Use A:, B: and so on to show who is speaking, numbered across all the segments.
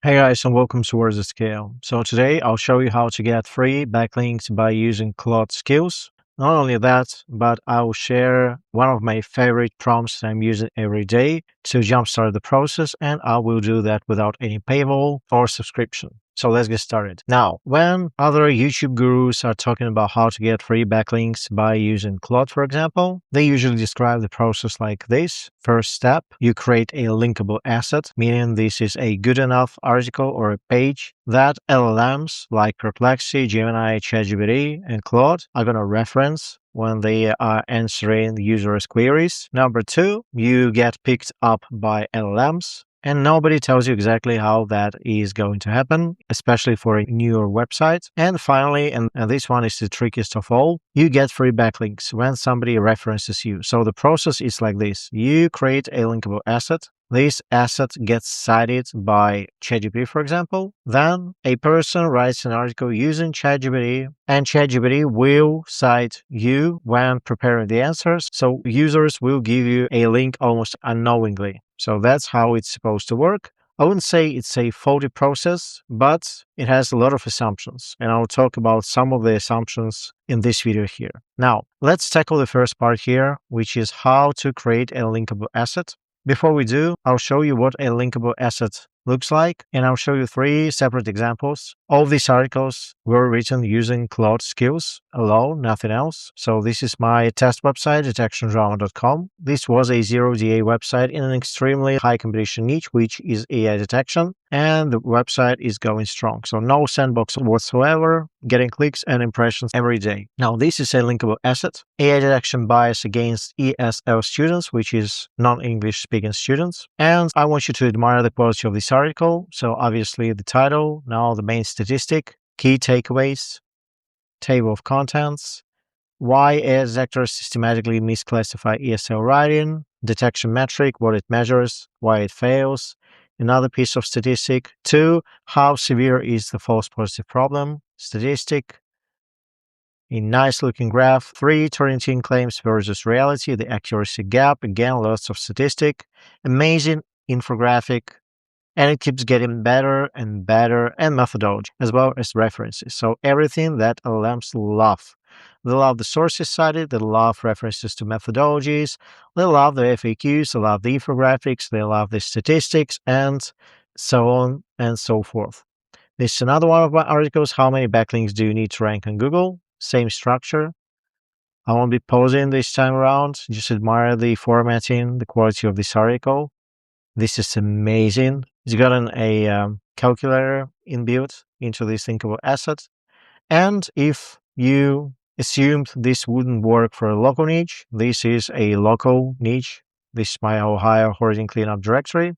A: Hey guys, and welcome to Words at Scale. So today I'll show you how to get free backlinks by using Claude skills. Not only that, but I will share one of my favorite prompts I'm using every day to jumpstart the process, and I will do that without any paywall or subscription. So let's get started. Now, when other YouTube gurus are talking about how to get free backlinks by using Claude, for example, they usually describe the process like this. First step, you create a linkable asset, meaning this is a good enough article or a page that LLMs like Perplexity, Gemini, ChatGPT, and Claude are going to reference when they are answering users' queries. Number two, you get picked up by LLMs. And nobody tells you exactly how that is going to happen, especially for a newer website. And finally, and this one is the trickiest of all, you get free backlinks when somebody references you. So the process is like this. You create a linkable asset. This asset gets cited by ChatGPT, for example. Then a person writes an article using ChatGPT, and ChatGPT will cite you when preparing the answers. So users will give you a link almost unknowingly. So that's how it's supposed to work. I wouldn't say it's a faulty process, but it has a lot of assumptions. And I'll talk about some of the assumptions in this video here. Now, let's tackle the first part here, which is how to create a linkable asset. Before we do, I'll show you what a linkable asset looks like, and I'll show you three separate examples. All of these articles were written using Claude skills alone, nothing else. So this is my test website, detectiondrama.com. This was a zero DA website in an extremely high competition niche, which is AI detection, and the website is going strong. So no sandbox whatsoever, getting clicks and impressions every day. Now, this is a linkable asset. AI detection bias against ESL students, which is non-English speaking students. And I want you to admire the quality of this article. So obviously the title, now the main statistic, key takeaways, table of contents, why AI detectors systematically misclassify ESL writing, detection metric, what it measures, why it fails, another piece of statistic, 2, how severe is the false positive problem, statistic, a nice looking graph, 3, Turing claims versus reality, the accuracy gap, again, lots of statistic, amazing infographic, and it keeps getting better and better, and methodology, as well as references. So everything that LLMs love. They love the sources cited, they love references to methodologies, they love the FAQs, they love the infographics, they love the statistics, and so on and so forth. This is another one of my articles. How many backlinks do you need to rank on Google? Same structure. I won't be posing this time around. Just admire the formatting, the quality of this article. This is amazing. It's gotten a calculator inbuilt into this linkable asset. And if you assumed this wouldn't work for a local niche, this is a local niche. This is my Ohio hoarding cleanup directory.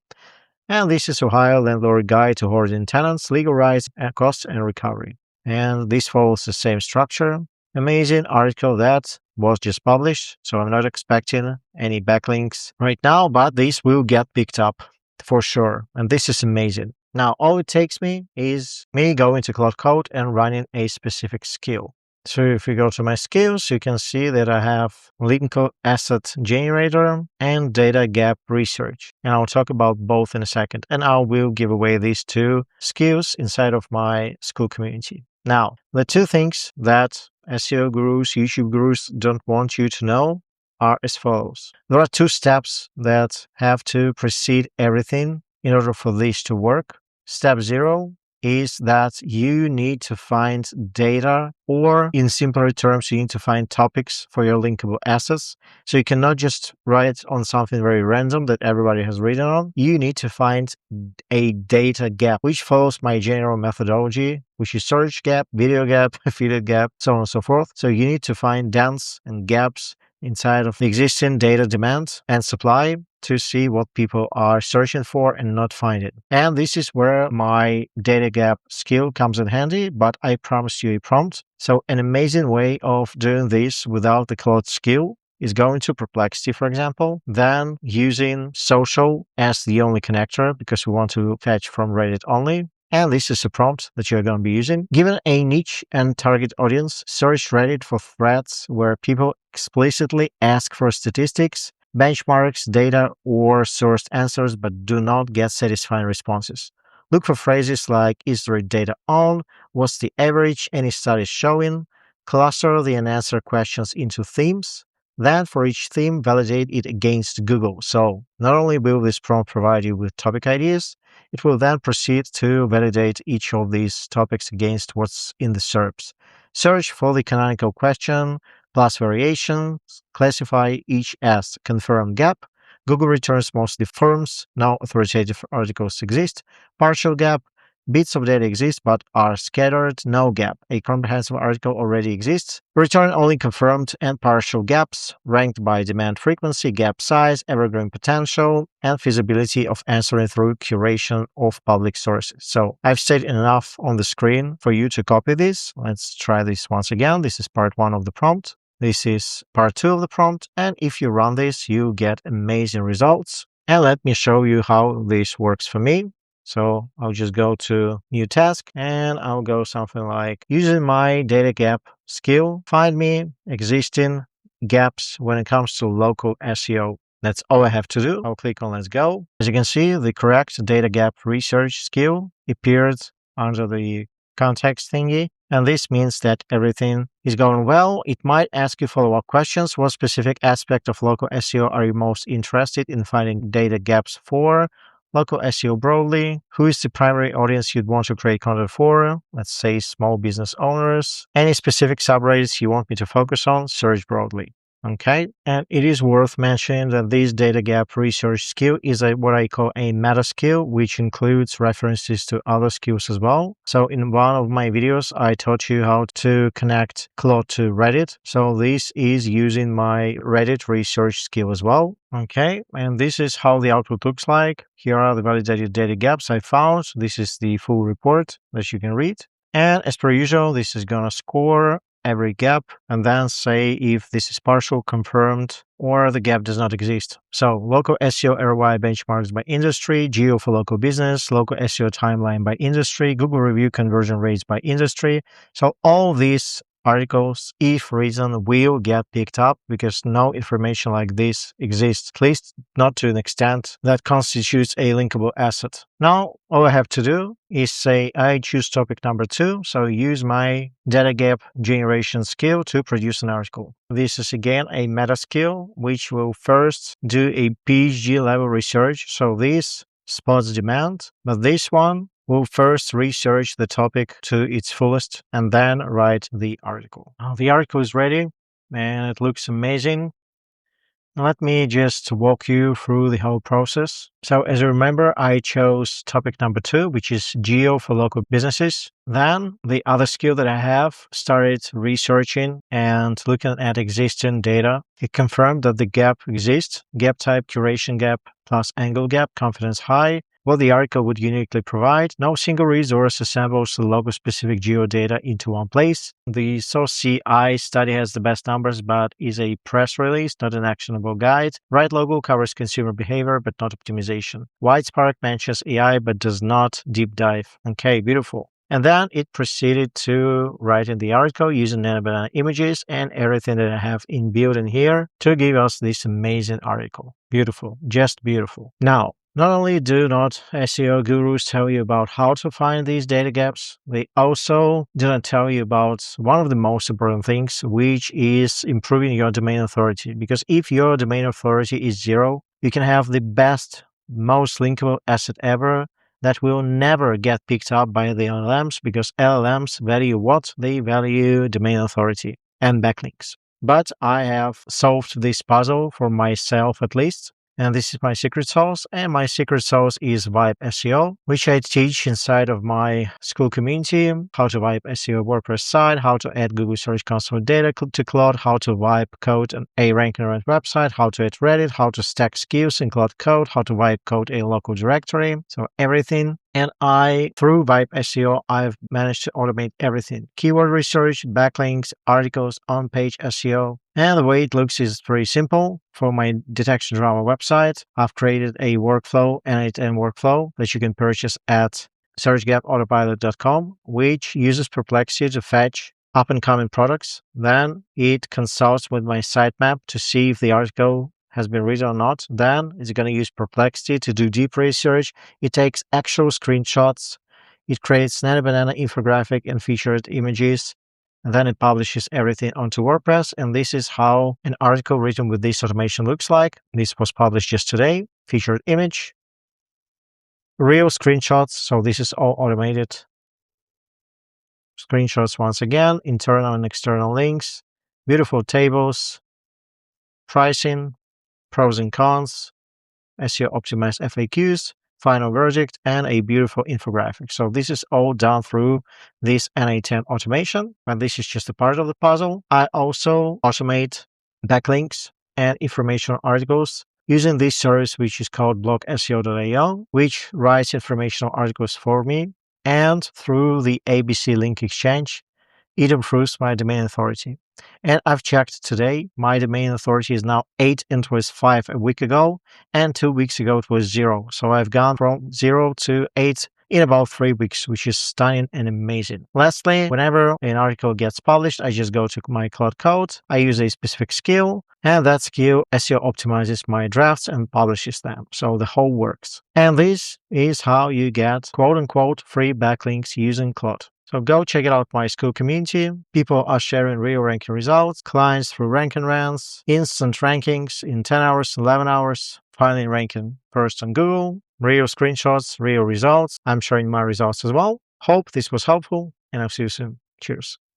A: And this is Ohio landlord guide to hoarding tenants, legal rights, and cost and recovery. And this follows the same structure. Amazing article that was just published, so I'm not expecting any backlinks right now, but these will get picked up for sure. And this is amazing. Now, all it takes me is me going to Claude Code and running a specific skill. So if we go to my skills, you can see that I have linkable asset generator and data gap research. And I'll talk about both in a second. And I will give away these two skills inside of my school community. Now, the two things that SEO gurus, YouTube gurus don't want you to know are as follows. There are two steps that have to precede everything in order for this to work. Step 0 is that you need to find data, or in simpler terms, you need to find topics for your linkable assets. So you cannot just write on something very random that everybody has written on. You need to find a data gap, which follows my general methodology, which is search gap, video gap, affiliate gap, so on and so forth. So you need to find dents and gaps inside of the existing data demand and supply to see what people are searching for and not find it. And this is where my data gap skill comes in handy, but I promised you a prompt. So an amazing way of doing this without the Claude skill is going to Perplexity, for example, then using social as the only connector because we want to fetch from Reddit only. And this is a prompt that you're going to be using. Given a niche and target audience, search Reddit for threads where people explicitly ask for statistics, benchmarks, data, or sourced answers, but do not get satisfying responses. Look for phrases like, is there data on? What's the average? Any studies showing? Cluster the unanswered questions into themes. Then for each theme, validate it against Google. So not only will this prompt provide you with topic ideas, it will then proceed to validate each of these topics against what's in the SERPs. Search for the canonical question plus variations, classify each as confirmed gap. Google returns mostly firms, no authoritative articles exist. Partial gap, bits of data exist but are scattered, no gap. A comprehensive article already exists. Return only confirmed and partial gaps, ranked by demand frequency, gap size, evergreen potential, and feasibility of answering through curation of public sources. So I've stated enough on the screen for you to copy this. Let's try this once again. This is part 1 of the prompt. This is part 2 of the prompt. And if you run this, you get amazing results. And let me show you how this works for me. So I'll just go to new task and I'll go something like using my data gap skill, find me existing gaps when it comes to local SEO. That's all I have to do. I'll click on let's go. As you can see, the correct data gap research skill appeared under the context thingy. And this means that everything is going well. It might ask you follow-up questions. What specific aspect of local SEO are you most interested in finding data gaps for? Local SEO broadly. Who is the primary audience you'd want to create content for? Let's say small business owners. Any specific subreddits you want me to focus on? Search broadly. Okay, and it is worth mentioning that this data gap research skill is what I call a meta skill, which includes references to other skills as well. So in one of my videos, I taught you how to connect Claude to Reddit. So this is using my Reddit research skill as well. Okay, and this is how the output looks like. Here are the validated data gaps I found. This is the full report that you can read. And as per usual, this is going to score every gap and then say if this is partial, confirmed, or the gap does not exist. So local SEO ROI benchmarks by industry, geo for local business, local SEO timeline by industry, Google review conversion rates by industry. So all these articles, if reason, will get picked up because no information like this exists, at least not to an extent that constitutes a linkable asset. Now, all I have to do is say I choose topic number 2, so use my data gap generation skill to produce an article. This is again a meta skill, which will first do a PhD level research, so this spots demand, but this one will first research the topic to its fullest and then write the article. The article is ready and it looks amazing. Let me just walk you through the whole process. So as you remember, I chose topic number 2, which is geo for local businesses. Then the other skill that I have started researching and looking at existing data. It confirmed that the gap exists, gap type, curation gap, plus angle gap, confidence high. What the article would uniquely provide, no single resource assembles the local-specific geodata into one place. The source CI study has the best numbers, but is a press release, not an actionable guide. Right logo covers consumer behavior, but not optimization. White Spark mentions AI, but does not deep dive. Okay, beautiful. And then it proceeded to write in the article using Nano images and everything that I have inbuilt in here to give us this amazing article. Beautiful, just beautiful. Now, not only do not SEO gurus tell you about how to find these data gaps, they also didn't tell you about one of the most important things, which is improving your domain authority. Because if your domain authority is 0, you can have the best, most linkable asset ever that will never get picked up by the LLMs because LLMs value what? They value domain authority and backlinks. But I have solved this puzzle for myself at least. And this is my secret sauce, and my secret sauce is Vibe SEO, which I teach inside of my school community, how to Vibe SEO WordPress site, how to add Google Search Console data to Claude, how to Vibe code a ranking rate website, how to add Reddit, how to stack skills in Claude Code, how to Vibe code a local directory, so everything. And through Vibe SEO, I've managed to automate everything. Keyword research, backlinks, articles, on-page SEO. And the way it looks is pretty simple. For my detection drama website, I've created a workflow, N8N workflow, that you can purchase at searchgapautopilot.com, which uses Perplexity to fetch up-and-coming products. Then it consults with my sitemap to see if the article has been written or not. Then it's going to use Perplexity to do deep research. It takes actual screenshots. It creates Nana Banana infographic and featured images. And then it publishes everything onto WordPress. And this is how an article written with this automation looks like. This was published just today. Featured image, real screenshots. So this is all automated. Screenshots once again, internal and external links, beautiful tables, pricing, pros and cons, SEO optimized FAQs, final verdict, and a beautiful infographic. So this is all done through this NA10 automation, and this is just a part of the puzzle. I also automate backlinks and informational articles using this service, which is called blogseo.io, which writes informational articles for me. And through the ABC link exchange, it improves my domain authority. And I've checked today, my domain authority is now 8 and it was 5 a week ago. And 2 weeks ago, it was 0. So I've gone from 0 to 8 in about 3 weeks, which is stunning and amazing. Lastly, whenever an article gets published, I just go to my Claude Code. I use a specific skill, and that skill SEO optimizes my drafts and publishes them. So the whole works. And this is how you get quote unquote free backlinks using Claude. So go check it out, my school community. People are sharing real ranking results, clients through ranking rounds, instant rankings in 10 hours, 11 hours, finally ranking first on Google, real screenshots, real results. I'm sharing my results as well. Hope this was helpful, and I'll see you soon. Cheers.